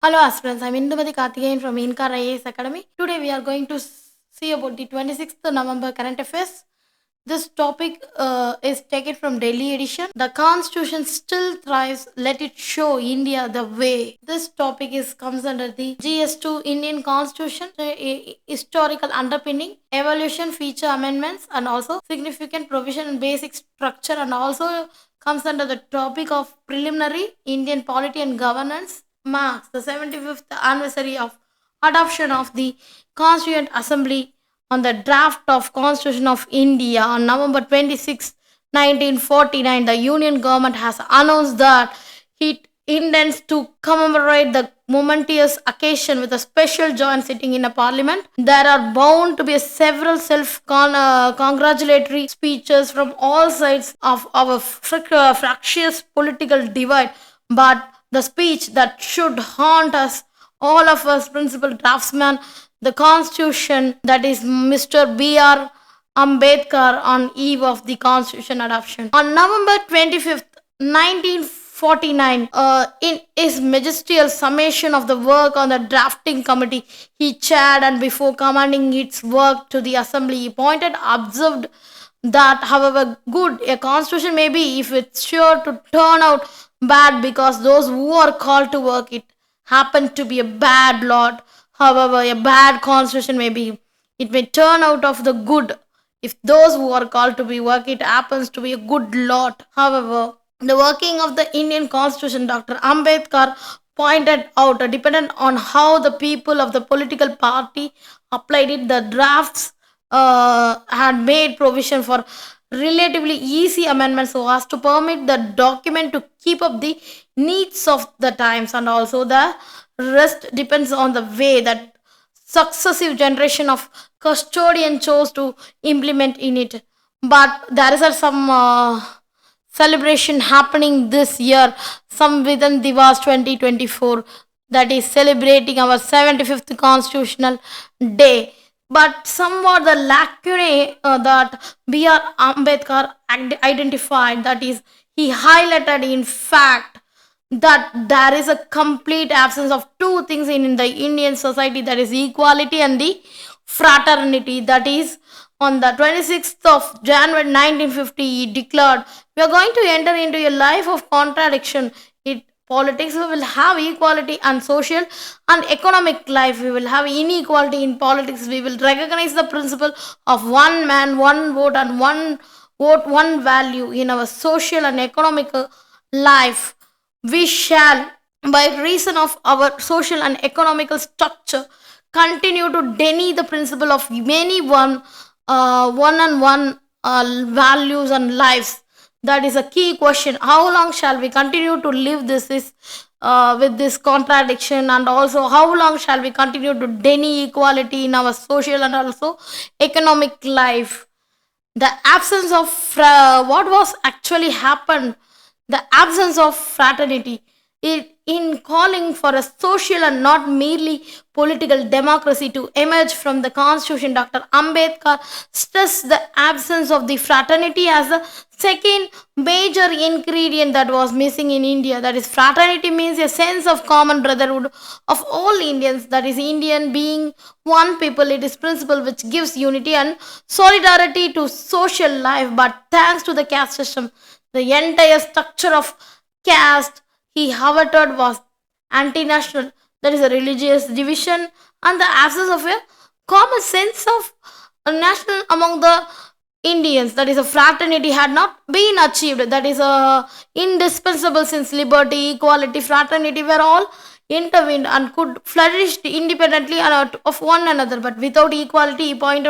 Hello aspirants, I'm Indumati Karthikeyan from InKar IAS Academy. Today we are going to see about the 26th November current affairs. This topic is taken from Delhi edition. The constitution still thrives, let it show India the way. This topic comes under the GS2 Indian constitution, historical underpinning, evolution, feature amendments, and also significant provision and basic structure, and also comes under the topic of preliminary Indian polity and governance. Marks the 75th anniversary of adoption of the Constituent Assembly on the draft of Constitution of India on November 26, 1949. The Union government has announced that it intends to commemorate the momentous occasion with a special joint sitting in a parliament. There are bound to be several self-congratulatory speeches from all sides of our fractious political divide, but the speech that should haunt us, all of us principal draftsmen, the constitution, that is Mr. B.R. Ambedkar on eve of the constitution adoption. On November 25th, 1949, in his magisterial summation of the work on the drafting committee he chaired, and before commanding its work to the assembly, he observed that however good a constitution may be, if it's sure to turn out bad because those who are called to work it happen to be a bad lot. However, a bad constitution may be, it may turn out of the good if those who are called to be work it happens to be a good lot. However, the working of the Indian constitution, Dr. Ambedkar pointed out, dependent on how the people of the political party applied it. The drafts had made provision for relatively easy amendments so as to permit the document to keep up the needs of the times, and also the rest depends on the way that successive generation of custodian chose to implement in it. But there is some celebration happening this year, some within Divas 2024, that is celebrating our 75th constitutional day. But somewhat the lacunae that B.R. Ambedkar identified, that is, he highlighted in fact that there is a complete absence of two things in the Indian society, that is equality and the fraternity. That is, on the 26th of January 1950, he declared, we are going to enter into a life of contradiction. It politics we will have equality, and social and economic life we will have inequality. In politics we will recognize the principle of one man, one vote, and one vote, one value. In our social and economic life, we shall, by reason of our social and economical structure, continue to deny the principle of many one and one values and lives. That is a key question. How long shall we continue to live with this contradiction, and also how long shall we continue to deny equality in our social and also economic life? The absence of what was actually happened, the absence of fraternity, in calling for a social and not merely political democracy to emerge from the constitution. Dr. Ambedkar stressed the absence of the fraternity as the second major ingredient that was missing in India. That is, fraternity means a sense of common brotherhood of all Indians, that is, Indian being one people. It is principle which gives unity and solidarity to social life. But thanks to the caste system, the entire structure of caste he hovered was anti-national, that is a religious division, and the absence of a common sense of a national among the Indians, that is a fraternity, had not been achieved. That is indispensable, since liberty, equality, fraternity were all intervened and could flourish independently of one another. But without equality, he points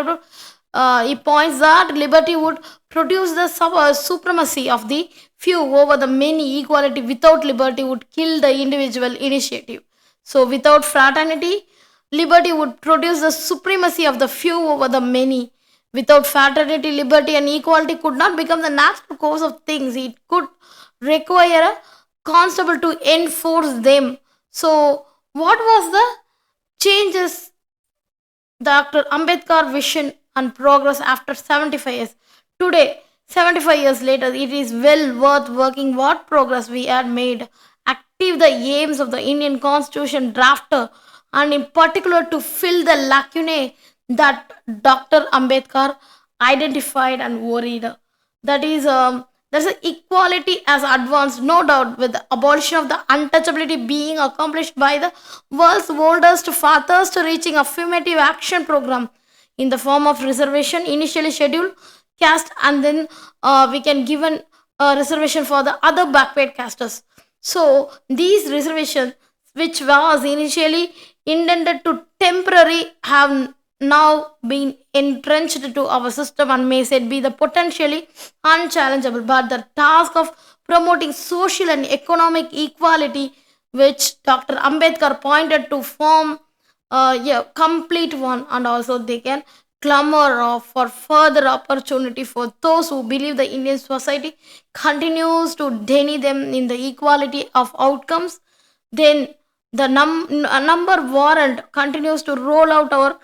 that liberty would produce the supremacy of the few over the many. Equality without liberty would kill the individual initiative. So, without fraternity, liberty would produce the supremacy of the few over the many. Without fraternity, liberty, and equality could not become the natural course of things. It could require a constable to enforce them. So, what was the changes Dr. Ambedkar vision and progress after 75 years? Today, 75 years later, it is well worth working what progress we had made. achieve the aims of the Indian Constitution drafter, and in particular to fill the lacunae that Dr. Ambedkar identified and worried. That is, there's an equality as advanced, no doubt, with the abolition of the untouchability being accomplished by the world's oldest, farthest reaching affirmative action program in the form of reservation, initially scheduled caste, and then we can give an reservation for the other backward casters. So these reservations, which was initially intended to temporary, have now been entrenched to our system and may said be the potentially unchallengeable. But the task of promoting social and economic equality, which Dr. Ambedkar pointed to form yeah, complete one, and also they can clamor for further opportunity for those who believe the Indian society continues to deny them in the equality of outcomes. Then the number warrant continues to roll out our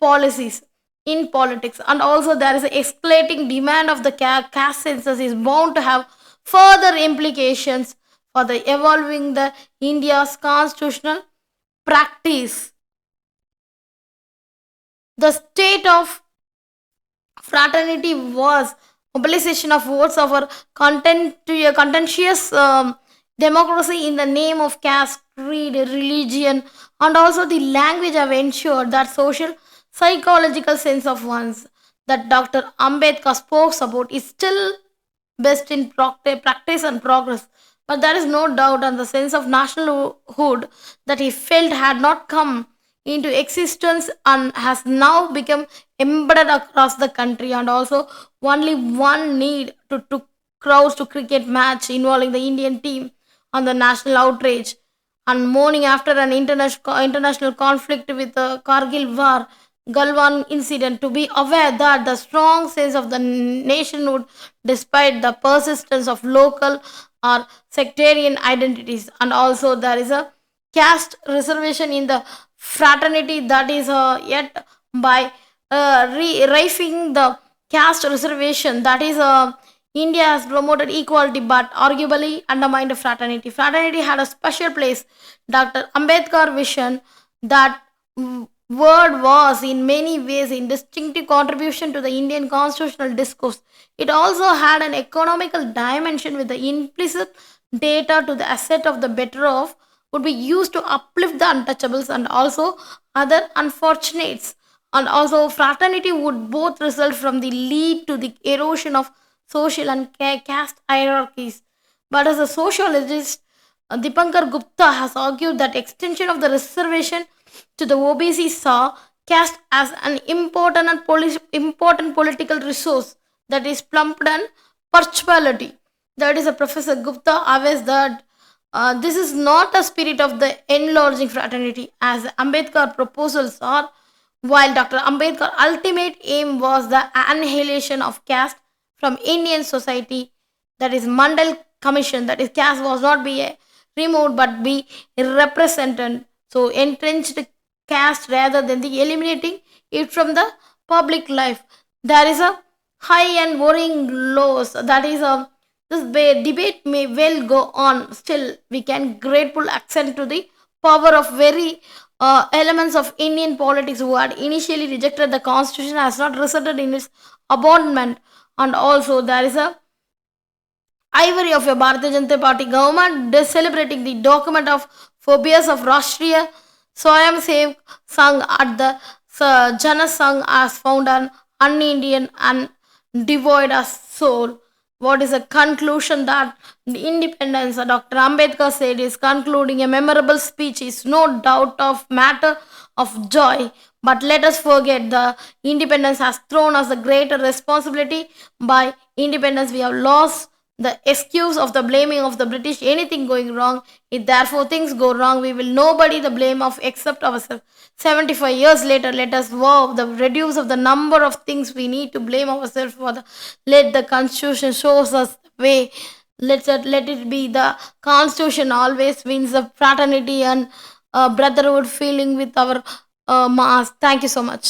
policies in politics, and also there is an escalating demand of the caste census is bound to have further implications for the evolving the India's constitutional practice. The state of fraternity was mobilization of votes of our contentious democracy in the name of caste, creed, religion, and also the language have ensured that social psychological sense of one's that Dr. Ambedkar spoke about is still best in practice and progress. But there is no doubt on the sense of nationalhood that he felt had not come into existence and has now become embedded across the country, and also only one need to crowds to cricket match involving the Indian team on the national outrage and mourning after an international conflict with the Kargil war, Galwan incident, to be aware that the strong sense of the nationhood, despite the persistence of local or sectarian identities, and also there is a caste reservation in the fraternity that is yet by raising the caste reservation, that is India has promoted equality but arguably undermined fraternity. Fraternity had a special place. Dr. Ambedkar vision that word was in many ways in distinctive contribution to the Indian constitutional discourse. It also had an economical dimension with the implicit data to the asset of the better off would be used to uplift the untouchables and also other unfortunates. And also fraternity would both result from the lead to the erosion of social and caste hierarchies. But as a sociologist, Dipankar Gupta has argued that extension of the reservation to the OBC saw caste as an important and important political resource that is plumped and partiality. That is a Professor Gupta always that this is not a spirit of the enlarging fraternity as Ambedkar proposals are, while Dr. Ambedkar ultimate aim was the annihilation of caste from Indian society, that is Mandal Commission, that is caste was not be removed but be represented. So entrenched caste rather than the eliminating it from the public life. There is a high and worrying lows. That is a this debate may well go on. Still, we can grateful accent to the power of very elements of Indian politics who had initially rejected the constitution has not resulted in its abandonment. And also there is a ivory of a Bharatiya Janata Party government celebrating the document of phobias of Rashtriya Swayam Sevak Sangh at the Jana Sangh as found an un-Indian and devoid of soul. What is a conclusion that the independence, Dr. Ambedkar said, is concluding a memorable speech is no doubt of matter of joy. But let us forget the independence has thrown us a greater responsibility. By independence, we have lost the excuse of the blaming of the British anything going wrong. If therefore things go wrong, we will nobody the blame of except ourselves. 75 years later, let us wow the reduce of the number of things we need to blame ourselves for. Let the Constitution shows us the way. Let it be the Constitution always wins the fraternity and brotherhood feeling with our mass. Thank you so much.